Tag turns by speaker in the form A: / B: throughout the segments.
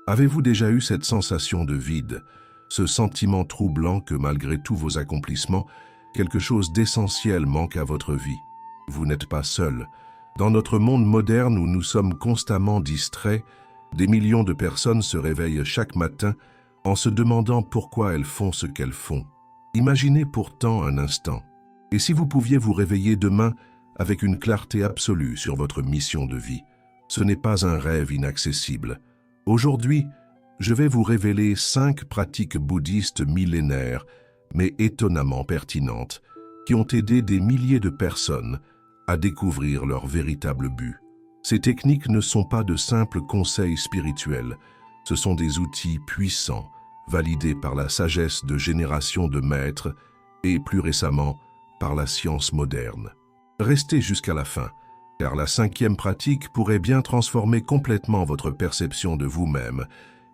A: Avez-vous déjà eu cette sensation de vide, ce sentiment troublant que malgré tous vos accomplissements, quelque chose d'essentiel manque à votre vie? Vous n'êtes pas seul. Dans notre monde moderne où nous sommes constamment distraits, des millions de personnes se réveillent chaque matin en se demandant pourquoi elles font ce qu'elles font. Imaginez pourtant un instant. Et si vous pouviez vous réveiller demain avec une clarté absolue sur votre mission de vie? Ce n'est pas un rêve inaccessible. Aujourd'hui, je vais vous révéler 5 pratiques bouddhistes millénaires, mais étonnamment pertinentes, qui ont aidé des milliers de personnes à découvrir leur véritable but. Ces techniques ne sont pas de simples conseils spirituels, ce sont des outils puissants, validés par la sagesse de générations de maîtres et, plus récemment, par la science moderne. Restez jusqu'à la fin, car la 5e pratique pourrait bien transformer complètement votre perception de vous-même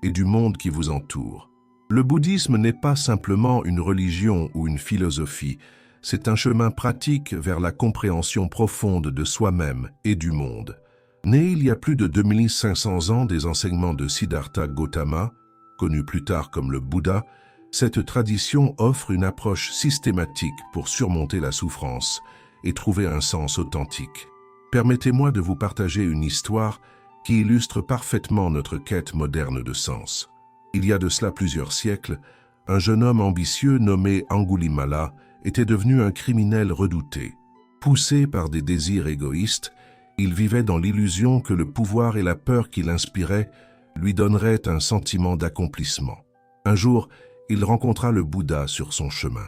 A: et du monde qui vous entoure. Le bouddhisme n'est pas simplement une religion ou une philosophie, c'est un chemin pratique vers la compréhension profonde de soi-même et du monde. Né il y a plus de 2500 ans des enseignements de Siddhartha Gautama, connu plus tard comme le Bouddha, cette tradition offre une approche systématique pour surmonter la souffrance et trouver un sens authentique. Permettez-moi de vous partager une histoire qui illustre parfaitement notre quête moderne de sens. Il y a de cela plusieurs siècles, un jeune homme ambitieux nommé Angulimala était devenu un criminel redouté. Poussé par des désirs égoïstes, il vivait dans l'illusion que le pouvoir et la peur qu'il inspirait lui donneraient un sentiment d'accomplissement. Un jour, il rencontra le Bouddha sur son chemin.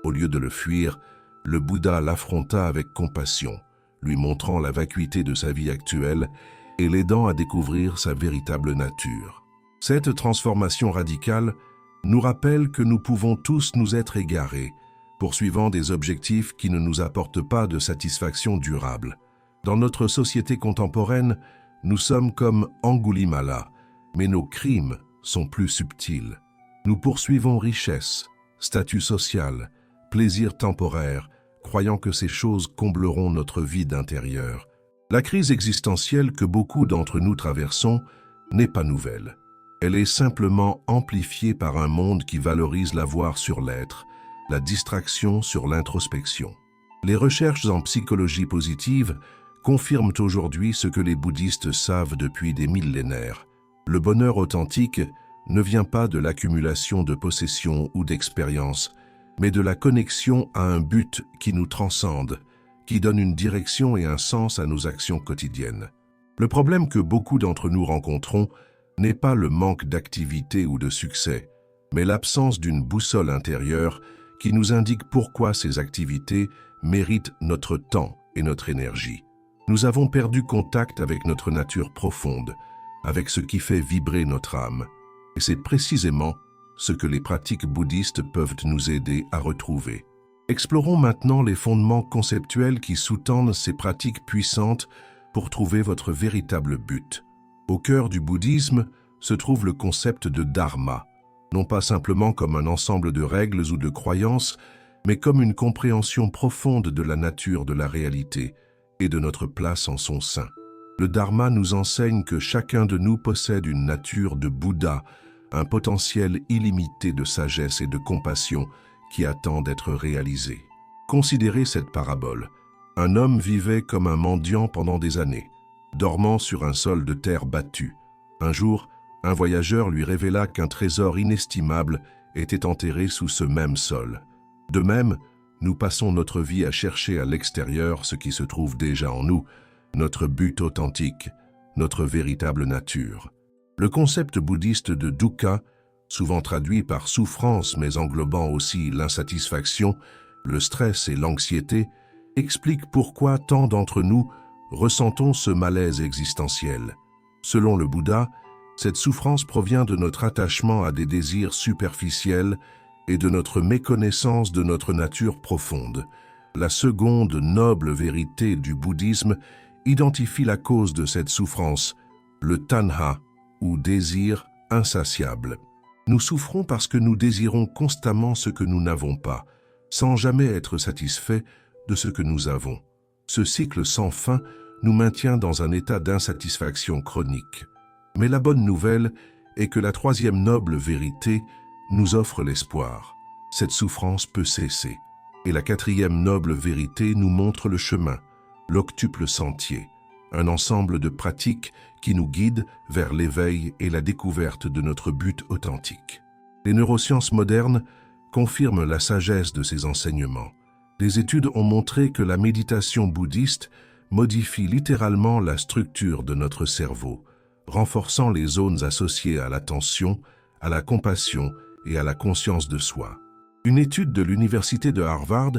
A: Au lieu de le fuir, le Bouddha l'affronta avec compassion, lui montrant la vacuité de sa vie actuelle et l'aidant à découvrir sa véritable nature. Cette transformation radicale nous rappelle que nous pouvons tous nous être égarés, poursuivant des objectifs qui ne nous apportent pas de satisfaction durable. Dans notre société contemporaine, nous sommes comme Angulimala, mais nos crimes sont plus subtils. Nous poursuivons richesse, statut social, plaisir temporaire, croyant que ces choses combleront notre vide intérieur. La crise existentielle que beaucoup d'entre nous traversons n'est pas nouvelle. Elle est simplement amplifiée par un monde qui valorise l'avoir sur l'être, la distraction sur l'introspection. Les recherches en psychologie positive confirment aujourd'hui ce que les bouddhistes savent depuis des millénaires. Le bonheur authentique ne vient pas de l'accumulation de possessions ou d'expériences, mais de la connexion à un but qui nous transcende, qui donne une direction et un sens à nos actions quotidiennes. Le problème que beaucoup d'entre nous rencontrons n'est pas le manque d'activité ou de succès, mais l'absence d'une boussole intérieure qui nous indique pourquoi ces activités méritent notre temps et notre énergie. Nous avons perdu contact avec notre nature profonde, avec ce qui fait vibrer notre âme, et c'est précisément ce que les pratiques bouddhistes peuvent nous aider à retrouver. Explorons maintenant les fondements conceptuels qui sous-tendent ces pratiques puissantes pour trouver votre véritable but. Au cœur du bouddhisme se trouve le concept de dharma, non pas simplement comme un ensemble de règles ou de croyances, mais comme une compréhension profonde de la nature de la réalité et de notre place en son sein. Le dharma nous enseigne que chacun de nous possède une nature de Bouddha, un potentiel illimité de sagesse et de compassion qui attend d'être réalisé. Considérez cette parabole. Un homme vivait comme un mendiant pendant des années, dormant sur un sol de terre battue. Un jour, un voyageur lui révéla qu'un trésor inestimable était enterré sous ce même sol. De même, nous passons notre vie à chercher à l'extérieur ce qui se trouve déjà en nous, notre but authentique, notre véritable nature. Le concept bouddhiste de dukkha, souvent traduit par souffrance mais englobant aussi l'insatisfaction, le stress et l'anxiété, explique pourquoi tant d'entre nous ressentons ce malaise existentiel. Selon le Bouddha, cette souffrance provient de notre attachement à des désirs superficiels et de notre méconnaissance de notre nature profonde. La seconde noble vérité du bouddhisme identifie la cause de cette souffrance, le tanha, ou désir insatiable. Nous souffrons parce que nous désirons constamment ce que nous n'avons pas, sans jamais être satisfaits de ce que nous avons. Ce cycle sans fin nous maintient dans un état d'insatisfaction chronique. Mais la bonne nouvelle et que la troisième noble vérité nous offre l'espoir. Cette souffrance peut cesser. Et la quatrième noble vérité nous montre le chemin, l'octuple sentier, un ensemble de pratiques qui nous guident vers l'éveil et la découverte de notre but authentique. Les neurosciences modernes confirment la sagesse de ces enseignements. Les études ont montré que la méditation bouddhiste modifie littéralement la structure de notre cerveau, renforçant les zones associées à l'attention, à la compassion et à la conscience de soi. Une étude de l'Université de Harvard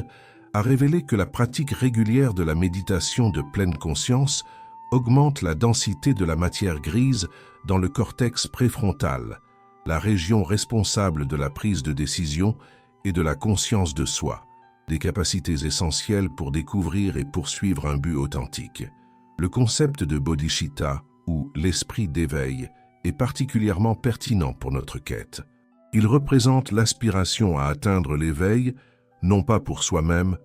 A: a révélé que la pratique régulière de la méditation de pleine conscience augmente la densité de la matière grise dans le cortex préfrontal, la région responsable de la prise de décision et de la conscience de soi, des capacités essentielles pour découvrir et poursuivre un but authentique. Le concept de bodhicitta, ou l'esprit d'éveil, est particulièrement pertinent pour notre quête. Il représente l'aspiration à atteindre l'éveil, non pas pour soi-même,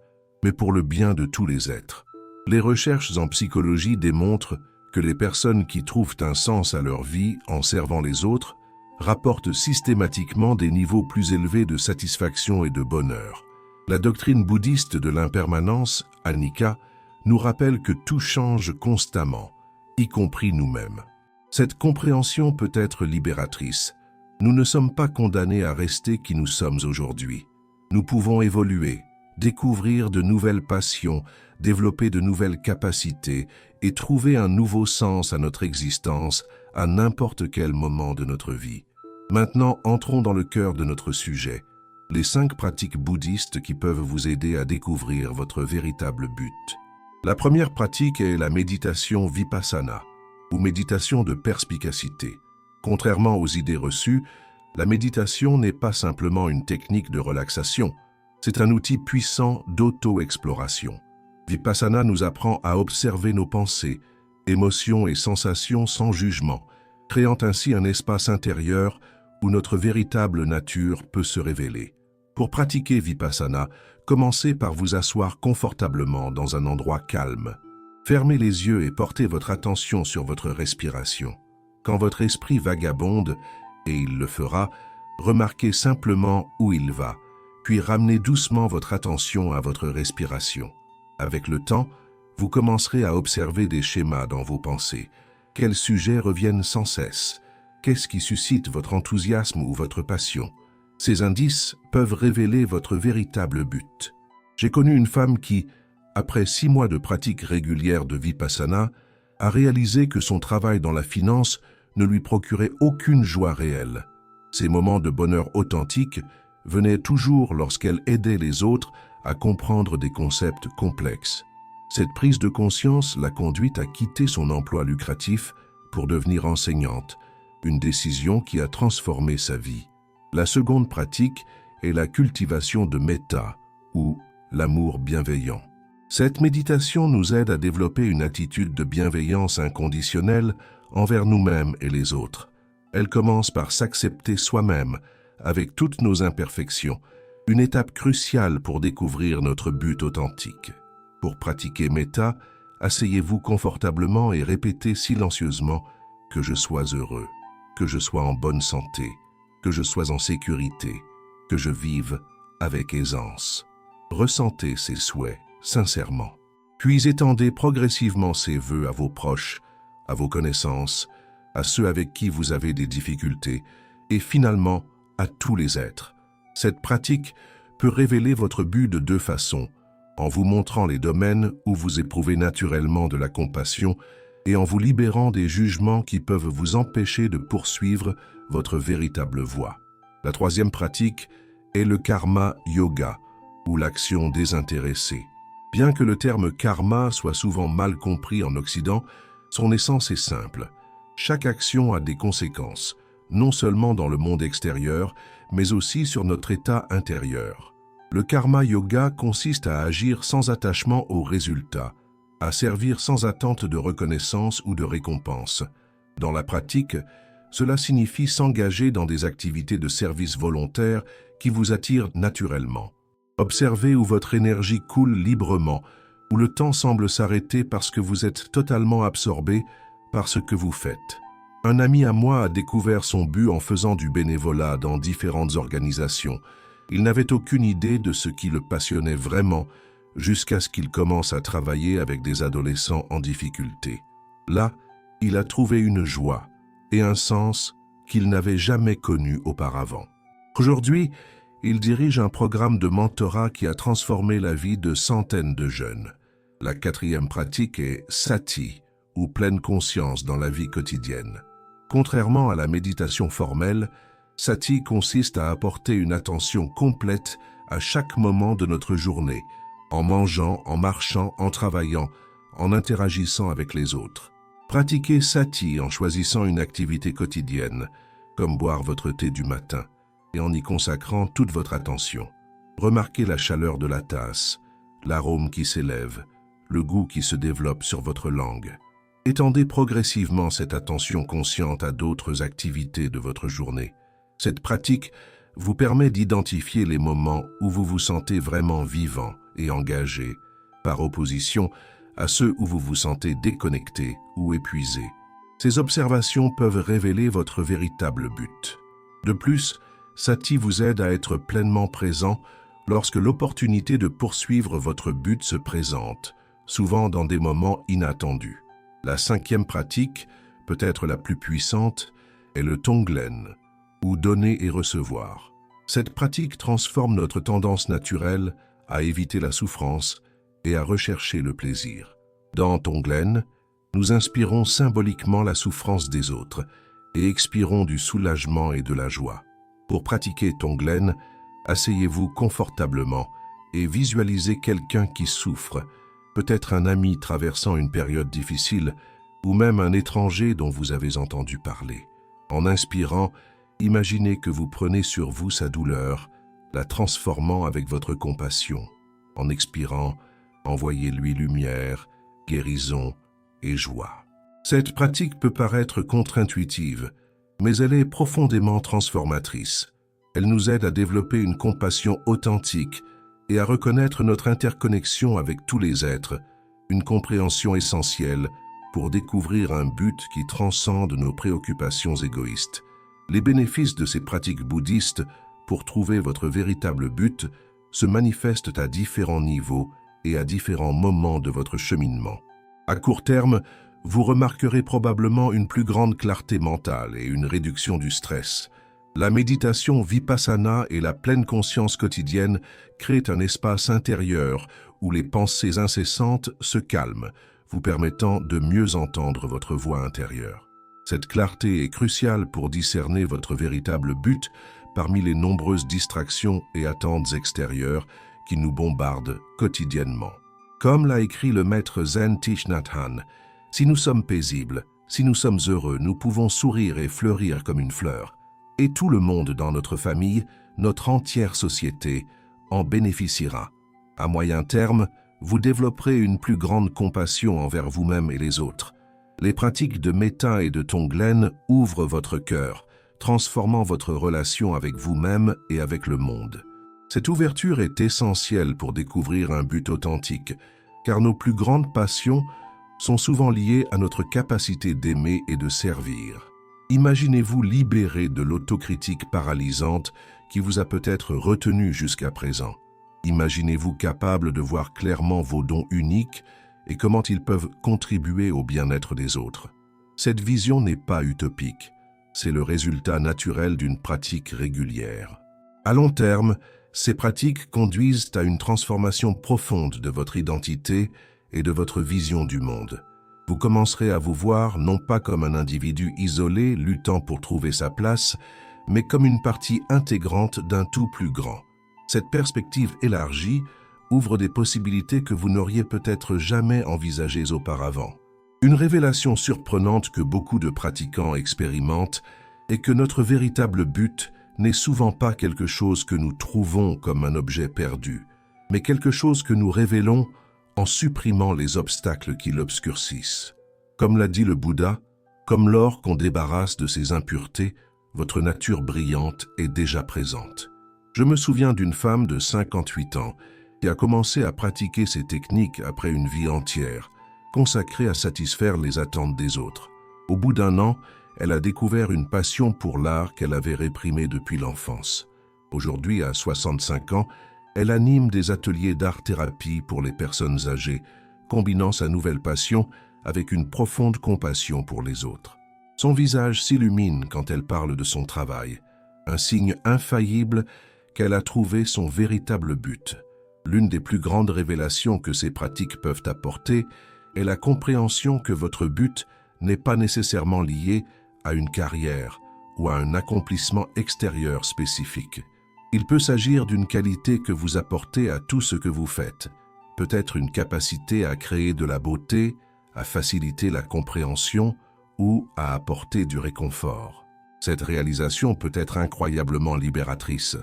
A: mais pour le bien de tous les êtres. Les recherches en psychologie démontrent que les personnes qui trouvent un sens à leur vie en servant les autres rapportent systématiquement des niveaux plus élevés de satisfaction et de bonheur. La doctrine bouddhiste de l'impermanence, Anicca, nous rappelle que tout change constamment, y compris nous-mêmes. Cette compréhension peut être libératrice. Nous ne sommes pas condamnés à rester qui nous sommes aujourd'hui. Nous pouvons évoluer, découvrir de nouvelles passions, développer de nouvelles capacités et trouver un nouveau sens à notre existence à n'importe quel moment de notre vie. Maintenant, entrons dans le cœur de notre sujet, les 5 pratiques bouddhistes qui peuvent vous aider à découvrir votre véritable but. La première pratique est la méditation vipassana, ou méditation de perspicacité. Contrairement aux idées reçues, la méditation n'est pas simplement une technique de relaxation, c'est un outil puissant d'auto-exploration. Vipassana nous apprend à observer nos pensées, émotions et sensations sans jugement, créant ainsi un espace intérieur où notre véritable nature peut se révéler. Pour pratiquer Vipassana, commencez par vous asseoir confortablement dans un endroit calme. Fermez les yeux et portez votre attention sur votre respiration. Quand votre esprit vagabonde, et il le fera, remarquez simplement où il va, puis ramenez doucement votre attention à votre respiration. Avec le temps, vous commencerez à observer des schémas dans vos pensées. Quels sujets reviennent sans cesse? Qu'est-ce qui suscite votre enthousiasme ou votre passion? Ces indices peuvent révéler votre véritable but. J'ai connu une femme qui, après 6 mois de pratique régulière de Vipassana, a réalisé que son travail dans la finance ne lui procurait aucune joie réelle. Ces moments de bonheur authentique venaient toujours lorsqu'elle aidait les autres à comprendre des concepts complexes. Cette prise de conscience l'a conduite à quitter son emploi lucratif pour devenir enseignante, une décision qui a transformé sa vie. La seconde pratique est la cultivation de metta, ou l'amour bienveillant. Cette méditation nous aide à développer une attitude de bienveillance inconditionnelle envers nous-mêmes et les autres. Elle commence par s'accepter soi-même, avec toutes nos imperfections, une étape cruciale pour découvrir notre but authentique. Pour pratiquer metta, asseyez-vous confortablement et répétez silencieusement « que je sois heureux, que je sois en bonne santé, que je sois en sécurité, que je vive avec aisance ». Ressentez ces souhaits sincèrement. Puis étendez progressivement ces vœux à vos proches, à vos connaissances, à ceux avec qui vous avez des difficultés, et finalement à tous les êtres. Cette pratique peut révéler votre but de 2 façons, en vous montrant les domaines où vous éprouvez naturellement de la compassion et en vous libérant des jugements qui peuvent vous empêcher de poursuivre votre véritable voie. La troisième pratique est le karma yoga, ou l'action désintéressée. Bien que le terme karma soit souvent mal compris en Occident, son essence est simple. Chaque action a des conséquences, non seulement dans le monde extérieur, mais aussi sur notre état intérieur. Le karma yoga consiste à agir sans attachement aux résultats, à servir sans attente de reconnaissance ou de récompense. Dans la pratique, cela signifie s'engager dans des activités de service volontaire qui vous attirent naturellement. Observez où votre énergie coule librement, où le temps semble s'arrêter parce que vous êtes totalement absorbé par ce que vous faites. Un ami à moi a découvert son but en faisant du bénévolat dans différentes organisations. Il n'avait aucune idée de ce qui le passionnait vraiment jusqu'à ce qu'il commence à travailler avec des adolescents en difficulté. Là, il a trouvé une joie et un sens qu'il n'avait jamais connu auparavant. Aujourd'hui, il dirige un programme de mentorat qui a transformé la vie de centaines de jeunes. La 4e pratique est Sati, ou pleine conscience dans la vie quotidienne. Contrairement à la méditation formelle, Sati consiste à apporter une attention complète à chaque moment de notre journée, en mangeant, en marchant, en travaillant, en interagissant avec les autres. Pratiquez Sati en choisissant une activité quotidienne, comme boire votre thé du matin, et en y consacrant toute votre attention. Remarquez la chaleur de la tasse, l'arôme qui s'élève, le goût qui se développe sur votre langue. Étendez progressivement cette attention consciente à d'autres activités de votre journée. Cette pratique vous permet d'identifier les moments où vous vous sentez vraiment vivant et engagé, par opposition à ceux où vous vous sentez déconnecté ou épuisé. Ces observations peuvent révéler votre véritable but. De plus, Sati vous aide à être pleinement présent lorsque l'opportunité de poursuivre votre but se présente, souvent dans des moments inattendus. La 5e pratique, peut-être la plus puissante, est le Tonglen, ou donner et recevoir. Cette pratique transforme notre tendance naturelle à éviter la souffrance et à rechercher le plaisir. Dans Tonglen, nous inspirons symboliquement la souffrance des autres et expirons du soulagement et de la joie. Pour pratiquer Tonglen, asseyez-vous confortablement et visualisez quelqu'un qui souffre, peut-être un ami traversant une période difficile ou même un étranger dont vous avez entendu parler. En inspirant, imaginez que vous prenez sur vous sa douleur, la transformant avec votre compassion. En expirant, envoyez-lui lumière, guérison et joie. Cette pratique peut paraître contre-intuitive, mais elle est profondément transformatrice. Elle nous aide à développer une compassion authentique et à reconnaître notre interconnexion avec tous les êtres, une compréhension essentielle pour découvrir un but qui transcende nos préoccupations égoïstes. Les bénéfices de ces pratiques bouddhistes pour trouver votre véritable but se manifestent à différents niveaux et à différents moments de votre cheminement. À court terme, vous remarquerez probablement une plus grande clarté mentale et une réduction du stress. La méditation vipassana et la pleine conscience quotidienne créent un espace intérieur où les pensées incessantes se calment, vous permettant de mieux entendre votre voix intérieure. Cette clarté est cruciale pour discerner votre véritable but parmi les nombreuses distractions et attentes extérieures qui nous bombardent quotidiennement. Comme l'a écrit le maître Zen Thich Nhat Hanh, si nous sommes paisibles, si nous sommes heureux, nous pouvons sourire et fleurir comme une fleur. Et tout le monde dans notre famille, notre entière société, en bénéficiera. À moyen terme, vous développerez une plus grande compassion envers vous-même et les autres. Les pratiques de Metta et de Tonglen ouvrent votre cœur, transformant votre relation avec vous-même et avec le monde. Cette ouverture est essentielle pour découvrir un but authentique, car nos plus grandes passions sont souvent liées à notre capacité d'aimer et de servir. Imaginez-vous libéré de l'autocritique paralysante qui vous a peut-être retenu jusqu'à présent. Imaginez-vous capable de voir clairement vos dons uniques et comment ils peuvent contribuer au bien-être des autres. Cette vision n'est pas utopique, c'est le résultat naturel d'une pratique régulière. À long terme, ces pratiques conduisent à une transformation profonde de votre identité et de votre vision du monde. Vous commencerez à vous voir non pas comme un individu isolé luttant pour trouver sa place, mais comme une partie intégrante d'un tout plus grand. Cette perspective élargie ouvre des possibilités que vous n'auriez peut-être jamais envisagées auparavant. Une révélation surprenante que beaucoup de pratiquants expérimentent est que notre véritable but n'est souvent pas quelque chose que nous trouvons comme un objet perdu, mais quelque chose que nous révélons en supprimant les obstacles qui l'obscurcissent. Comme l'a dit le Bouddha, comme l'or qu'on débarrasse de ses impuretés, votre nature brillante est déjà présente. Je me souviens d'une femme de 58 ans qui a commencé à pratiquer ces techniques après une vie entière, consacrée à satisfaire les attentes des autres. Au bout d'un an, elle a découvert une passion pour l'art qu'elle avait réprimée depuis l'enfance. Aujourd'hui, à 65 ans, elle anime des ateliers d'art-thérapie pour les personnes âgées, combinant sa nouvelle passion avec une profonde compassion pour les autres. Son visage s'illumine quand elle parle de son travail, un signe infaillible qu'elle a trouvé son véritable but. L'une des plus grandes révélations que ces pratiques peuvent apporter est la compréhension que votre but n'est pas nécessairement lié à une carrière ou à un accomplissement extérieur spécifique. Il peut s'agir d'une qualité que vous apportez à tout ce que vous faites, peut-être une capacité à créer de la beauté, à faciliter la compréhension ou à apporter du réconfort. Cette réalisation peut être incroyablement libératrice.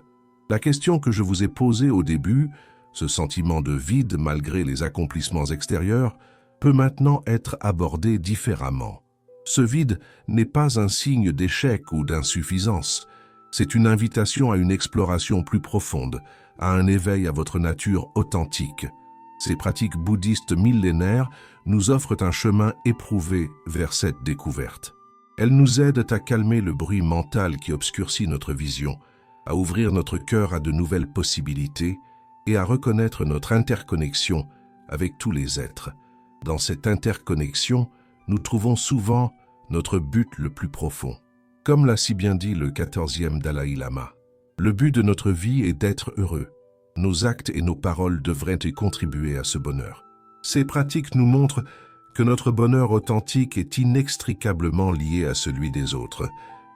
A: La question que je vous ai posée au début, ce sentiment de vide malgré les accomplissements extérieurs, peut maintenant être abordée différemment. Ce vide n'est pas un signe d'échec ou d'insuffisance. C'est une invitation à une exploration plus profonde, à un éveil à votre nature authentique. Ces pratiques bouddhistes millénaires nous offrent un chemin éprouvé vers cette découverte. Elles nous aident à calmer le bruit mental qui obscurcit notre vision, à ouvrir notre cœur à de nouvelles possibilités et à reconnaître notre interconnexion avec tous les êtres. Dans cette interconnexion, nous trouvons souvent notre but le plus profond. Comme l'a si bien dit le 14e Dalai Lama, le but de notre vie est d'être heureux. Nos actes et nos paroles devraient y contribuer à ce bonheur. Ces pratiques nous montrent que notre bonheur authentique est inextricablement lié à celui des autres,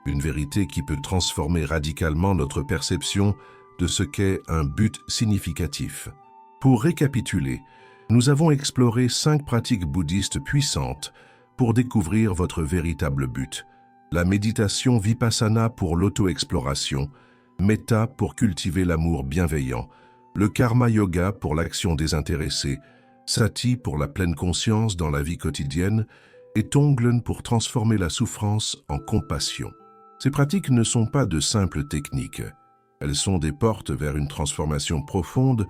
A: une vérité qui peut transformer radicalement notre perception de ce qu'est un but significatif. Pour récapituler, nous avons exploré 5 pratiques bouddhistes puissantes pour découvrir votre véritable but. La méditation Vipassana pour l'auto-exploration, Metta pour cultiver l'amour bienveillant, le Karma Yoga pour l'action désintéressée, Sati pour la pleine conscience dans la vie quotidienne et Tonglen pour transformer la souffrance en compassion. Ces pratiques ne sont pas de simples techniques. Elles sont des portes vers une transformation profonde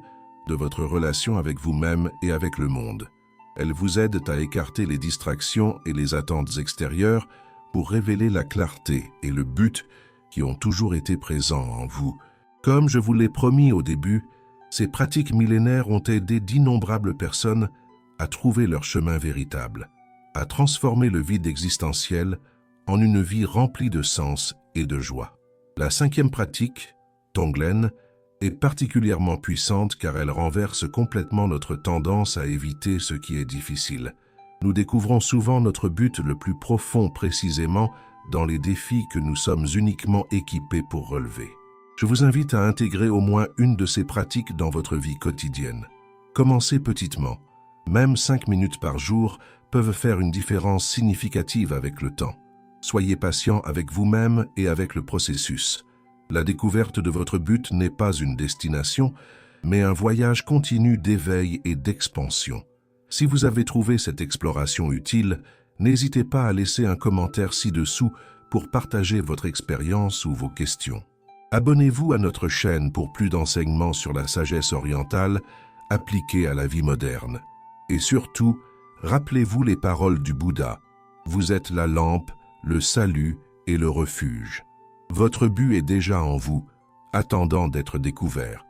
A: de votre relation avec vous-même et avec le monde. Elles vous aident à écarter les distractions et les attentes extérieures pour révéler la clarté et le but qui ont toujours été présents en vous. Comme je vous l'ai promis au début, ces pratiques millénaires ont aidé d'innombrables personnes à trouver leur chemin véritable, à transformer le vide existentiel en une vie remplie de sens et de joie. La 5e pratique, Tonglen, est particulièrement puissante car elle renverse complètement notre tendance à éviter ce qui est difficile. Nous découvrons souvent notre but le plus profond précisément dans les défis que nous sommes uniquement équipés pour relever. Je vous invite à intégrer au moins une de ces pratiques dans votre vie quotidienne. Commencez petitement. Même 5 minutes par jour peuvent faire une différence significative avec le temps. Soyez patient avec vous-même et avec le processus. La découverte de votre but n'est pas une destination, mais un voyage continu d'éveil et d'expansion. Si vous avez trouvé cette exploration utile, n'hésitez pas à laisser un commentaire ci-dessous pour partager votre expérience ou vos questions. Abonnez-vous à notre chaîne pour plus d'enseignements sur la sagesse orientale appliquée à la vie moderne. Et surtout, rappelez-vous les paroles du Bouddha. Vous êtes la lampe, le salut et le refuge. Votre but est déjà en vous, attendant d'être découvert.